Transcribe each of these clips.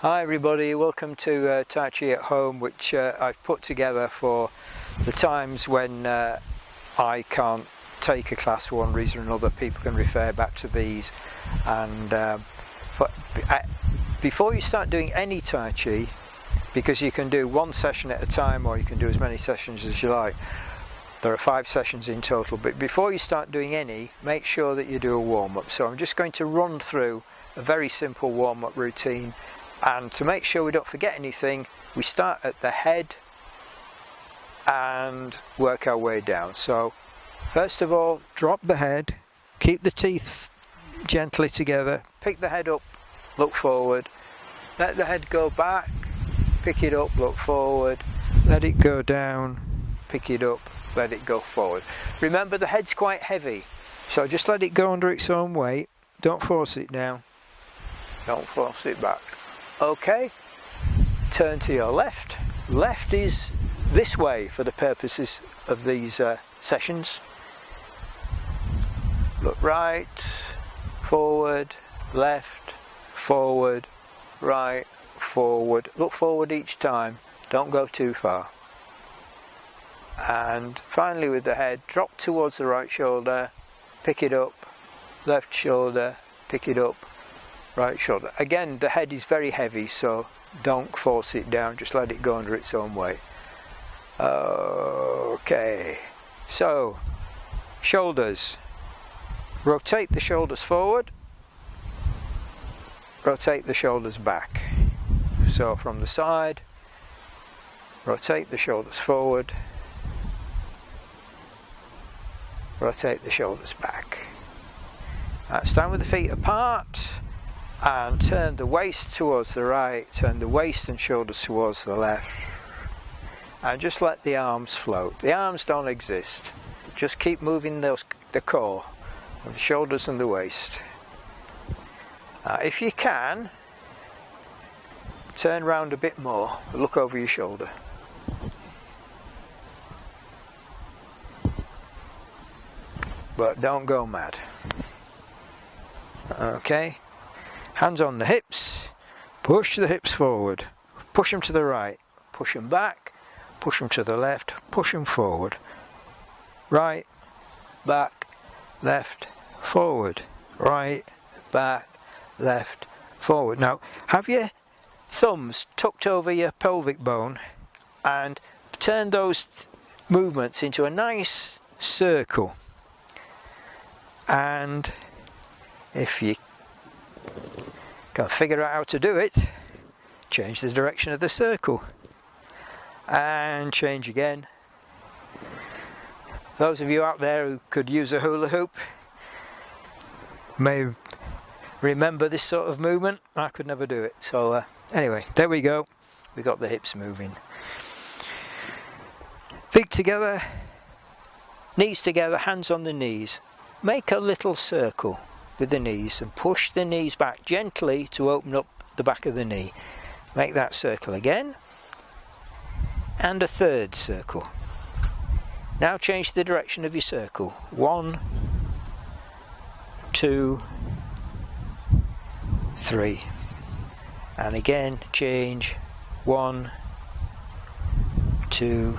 Hi everybody, welcome to Tai Chi at Home, which I've put together for the times when I can't take a class for one reason or another. People can refer back to these, and before you start doing any Tai Chi, because you can do one session at a time or you can do as many sessions as you like, there are 5 sessions in total, but before you start doing any, make sure that you do a warm-up. So I'm just going to run through a very simple warm-up routine. And to make sure we don't forget anything, we start at the head and work our way down. So first of all, drop the head, keep the teeth gently together, pick the head up, look forward, let the head go back, pick it up, look forward, let it go down, pick it up, let it go forward. Remember, the head's quite heavy, so just let it go under its own weight. Don't force it down, don't force it back. Okay, turn to your left. Left is this way for the purposes of these sessions. Look right, forward, left, forward, right, forward. Look forward each time, don't go too far. And finally with the head, drop towards the right shoulder, pick it up, left shoulder, pick it up, right shoulder. Again, the head is very heavy, so don't force it down, just let it go under its own weight. Okay, so shoulders. Rotate the shoulders forward, rotate the shoulders back. So from the side, rotate the shoulders forward, rotate the shoulders back. Stand with the feet apart and turn the waist towards the right, turn the waist and shoulders towards the left, and just let the arms float. The arms don't exist, just keep moving the core, and the shoulders and the waist. If you can, turn round a bit more, look over your shoulder. But don't go mad. Okay. Hands on the hips, push the hips forward, push them to the right, push them back, push them to the left, push them forward. Right, back, left, forward. Right, back, left, forward. Now, have your thumbs tucked over your pelvic bone and turn those movements into a nice circle. And if you can't figure out how to do it, change the direction of the circle and change again. Those of you out there who could use a hula hoop may remember this sort of movement. I could never do it. So anyway, there we go. We got the hips moving. Feet together, knees together, hands on the knees. Make a little circle with the knees and push the knees back gently to open up the back of the knee. Make that circle again, and a third circle. Now change the direction of your circle. 1, 2, 3, and again change. 1, 2,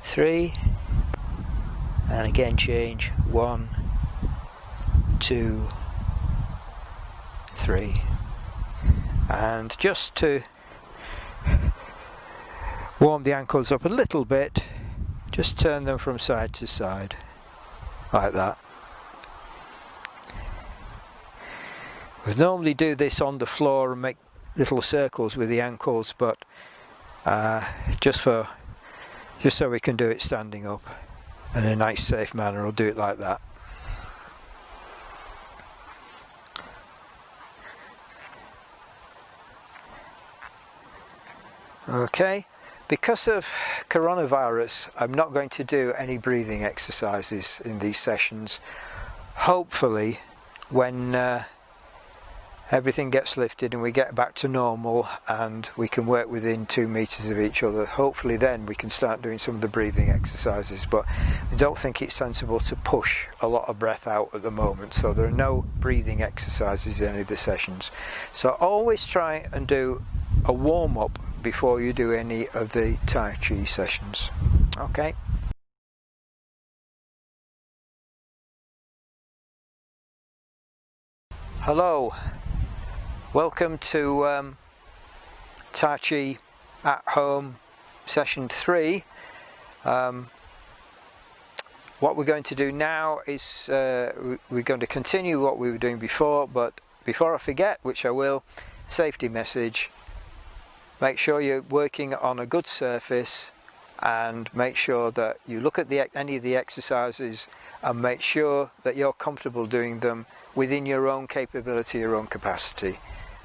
3, and again change. 1, 2, 3, and just to warm the ankles up a little bit, just turn them from side to side like that. We normally do this on the floor and make little circles with the ankles, but just so we can do it standing up in a nice safe manner, I'll do it like that. Okay, because of coronavirus, I'm not going to do any breathing exercises in these sessions. Hopefully, when everything gets lifted and we get back to normal, and we can work within 2 meters of each other. Hopefully then we can start doing some of the breathing exercises, but I don't think it's sensible to push a lot of breath out at the moment, so there are no breathing exercises in any of the sessions. So always try and do a warm-up before you do any of the Tai Chi sessions. Okay. Hello. Welcome to Tai Chi at Home session 3. What we're going to do now is we're going to continue what we were doing before, but before I forget, which I will, safety message: make sure you're working on a good surface, and make sure that you look at any of the exercises and make sure that you're comfortable doing them within your own capability, your own capacity.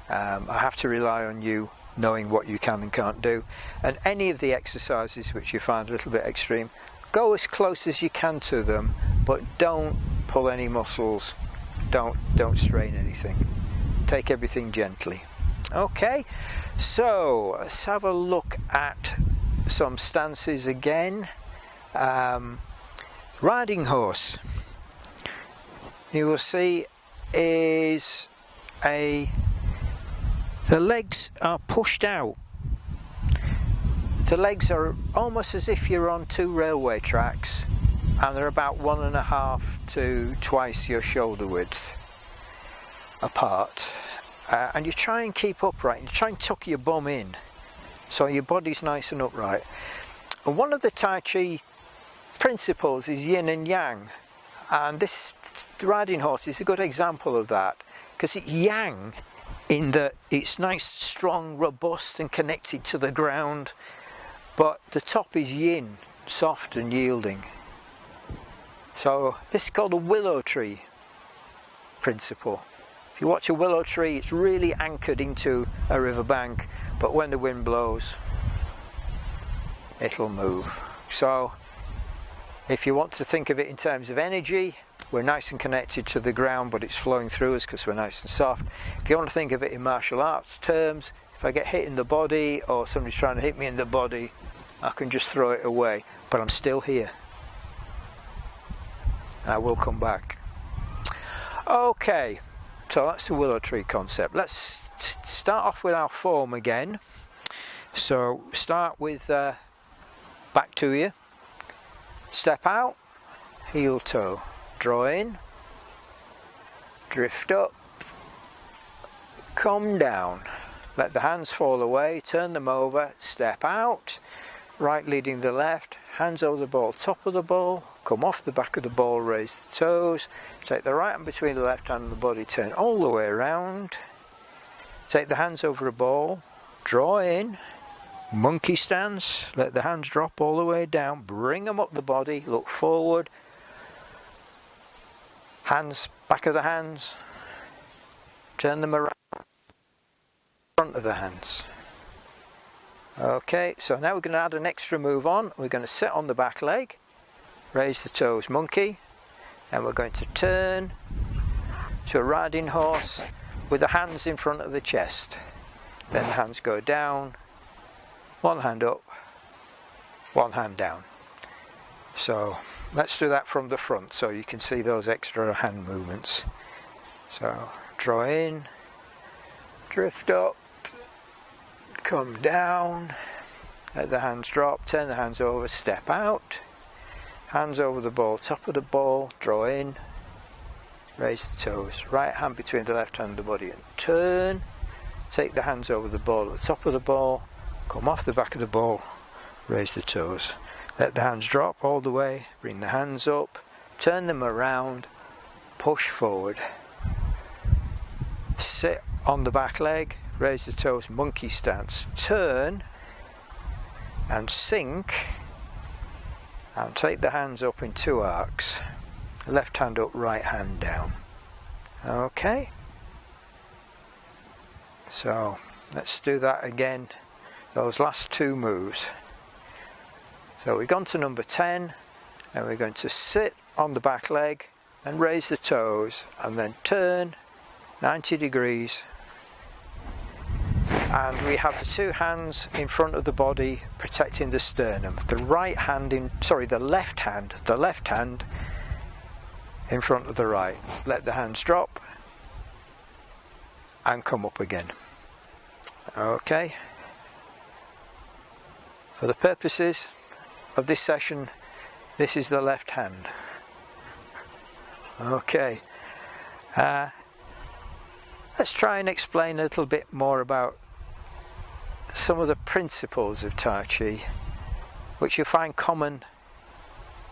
I have to rely on you knowing what you can and can't do, and any of the exercises which you find a little bit extreme, go as close as you can to them, but don't pull any muscles, don't strain anything, take everything gently. Okay, so let's have a look at some stances again. Riding horse, you will see, is the legs are pushed out. The legs are almost as if you're on 2 railway tracks, and they're about 1.5 to twice your shoulder width apart. And you try and keep upright, and you try and tuck your bum in so your body's nice and upright. And one of the Tai Chi principles is yin and yang, and this riding horse is a good example of that, because it's yang in that it's nice, strong, robust and connected to the ground, but the top is yin, soft and yielding. So this is called a willow tree principle. If you watch a willow tree, it's really anchored into a riverbank, but when the wind blows, it'll move. So if you want to think of it in terms of energy, we're nice and connected to the ground, but it's flowing through us because we're nice and soft. If you want to think of it in martial arts terms, if I get hit in the body or somebody's trying to hit me in the body, I can just throw it away, but I'm still here. And I will come back. Okay, so that's the willow tree concept. Let's start off with our form again. So start with back to you. Step out, heel toe. Draw in, drift up, come down, let the hands fall away, turn them over, step out, right leading the left, hands over the ball, top of the ball, come off the back of the ball, raise the toes, take the right hand between the left hand and the body, turn all the way around, take the hands over a ball, draw in, monkey stance, let the hands drop all the way down, bring them up the body, look forward, hands, back of the hands, turn them around, front of the hands. Okay, so now we're going to add an extra move on. We're going to sit on the back leg, raise the toes, monkey, and we're going to turn to a riding horse with the hands in front of the chest. Then the hands go down, one hand up, one hand down. So let's do that from the front so you can see those extra hand movements. So draw in, drift up, come down, let the hands drop, turn the hands over, step out, hands over the ball, top of the ball, draw in, raise the toes, right hand between the left hand and the body and turn, take the hands over the ball at the top of the ball, come off the back of the ball, raise the toes. Let the hands drop all the way, bring the hands up, turn them around, push forward. Sit on the back leg, raise the toes, monkey stance, turn and sink and take the hands up in 2 arcs. Left hand up, right hand down. Okay. So let's do that again, those last 2 moves. So we've gone to number 10 and we're going to sit on the back leg and raise the toes and then turn 90 degrees and we have the two hands in front of the body protecting the sternum. The left hand in front of the right. Let the hands drop and come up again. Okay. For the purposes of this session, this is the left hand. Okay. Let's try and explain a little bit more about some of the principles of Tai Chi, which you find common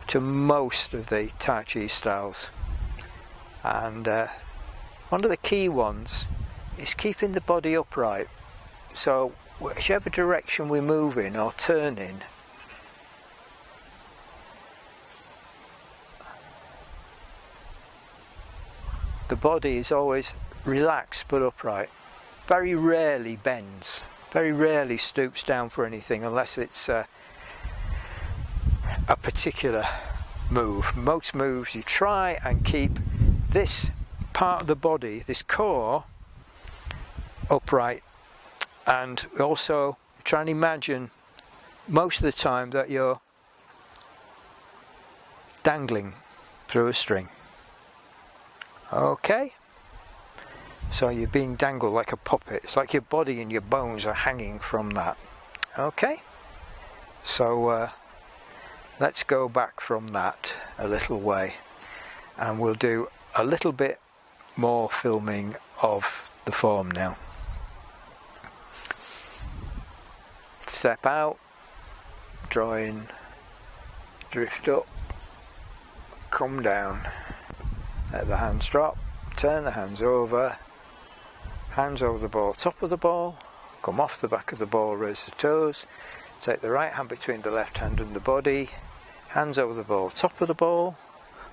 to most of the Tai Chi styles. And one of the key ones is keeping the body upright. So whichever direction we're moving or turning, the body is always relaxed but upright. Very rarely bends, very rarely stoops down for anything unless it's a particular move. Most moves you try and keep this part of the body, this core, upright, and also try and imagine most of the time that you're dangling through a string. Okay, so you're being dangled like a puppet. It's like your body and your bones are hanging from that. Okay, so let's go back from that a little way, and we'll do a little bit more filming of the form now. Step out, draw in, drift up, come down, let the hands drop, turn the hands over the ball, top of the ball, come off the back of the ball, raise the toes, take the right hand between the left hand and the body, hands over the ball, top of the ball,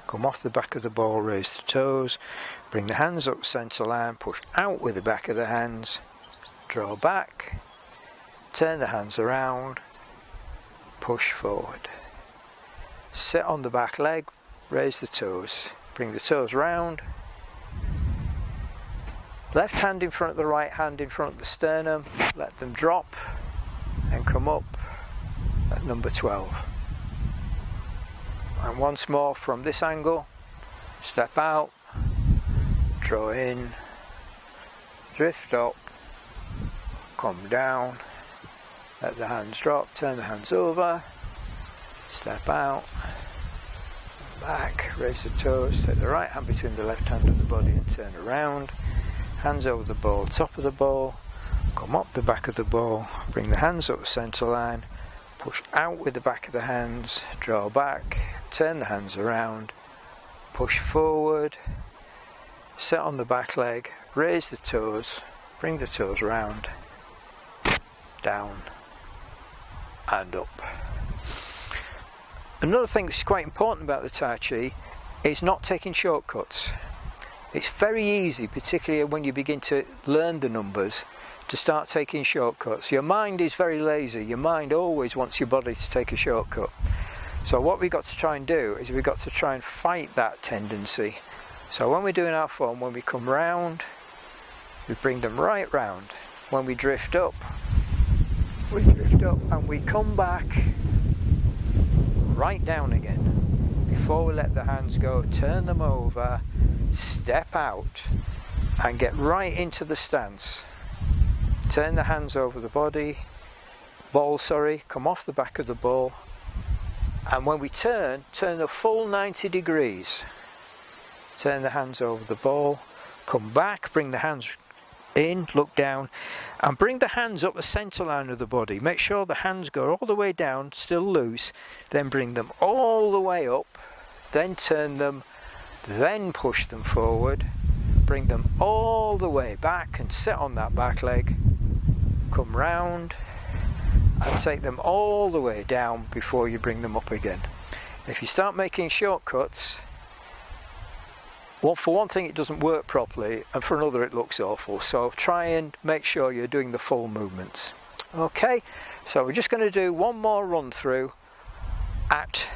come off the back of the ball, raise the toes, bring the hands up centre line, push out with the back of the hands, draw back, turn the hands around, push forward. Sit on the back leg, raise the toes, bring the toes round, left hand in front of the right hand in front of the sternum, let them drop and come up at number 12. And once more from this angle, step out, draw in, drift up, come down, let the hands drop, turn the hands over, step out, back, raise the toes, take the right hand between the left hand and the body and turn around, hands over the ball, top of the ball, come up the back of the ball, bring the hands up the centre line, push out with the back of the hands, draw back, turn the hands around, push forward, sit on the back leg, raise the toes, bring the toes round, down and up. Another thing that's quite important about the Tai Chi is not taking shortcuts. It's very easy, particularly when you begin to learn the numbers, to start taking shortcuts. Your mind is very lazy. Your mind always wants your body to take a shortcut. So what we've got to try and do is we've got to try and fight that tendency. So when we're doing our form, when we come round, we bring them right round. When we drift up and we come back right down again. Before we let the hands go, turn them over, step out and get right into the stance. Turn the hands over the ball, come off the back of the ball, and when we turn the full 90 degrees. Turn the hands over the ball, come back, bring the hands in, look down, and bring the hands up the centre line of the body. Make sure the hands go all the way down, still loose, then bring them all the way up, then turn them, then push them forward, bring them all the way back and sit on that back leg, come round and take them all the way down before you bring them up again. If you start making shortcuts, well, for one thing it doesn't work properly, and for another it looks awful. So try and make sure you're doing the full movements. Okay, so we're just going to do one more run through at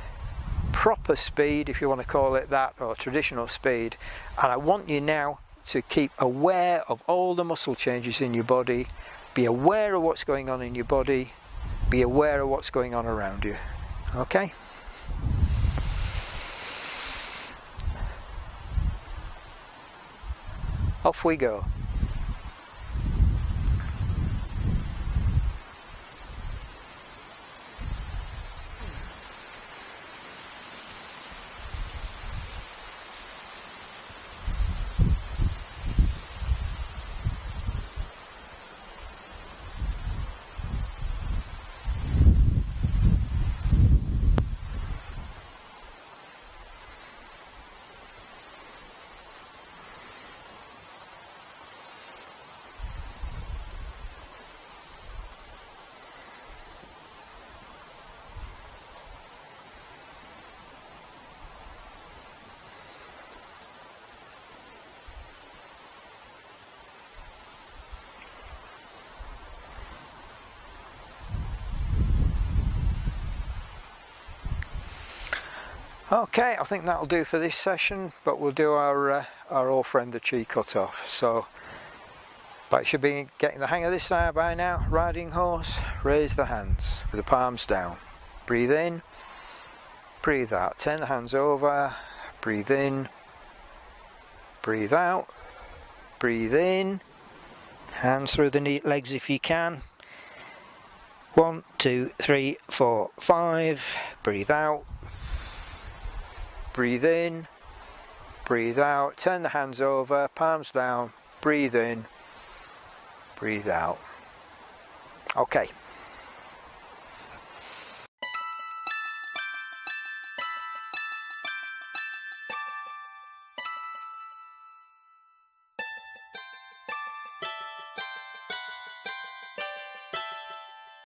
proper speed, if you want to call it that, or traditional speed, and I want you now to keep aware of all the muscle changes in your body Be aware of what's going on in your body. Be aware of what's going on around you. Okay? Off we go. Okay, I think that'll do for this session, but we'll do our old friend the chi cut off. So, but you should be getting the hang of this now by now. Riding horse, raise the hands with the palms down. Breathe in, breathe out. Turn the hands over, breathe in, breathe out, breathe in. Hands through the legs if you can. 1, 2, 3, 4, 5. Breathe out. Breathe in, breathe out, turn the hands over, palms down, breathe in, breathe out. Okay.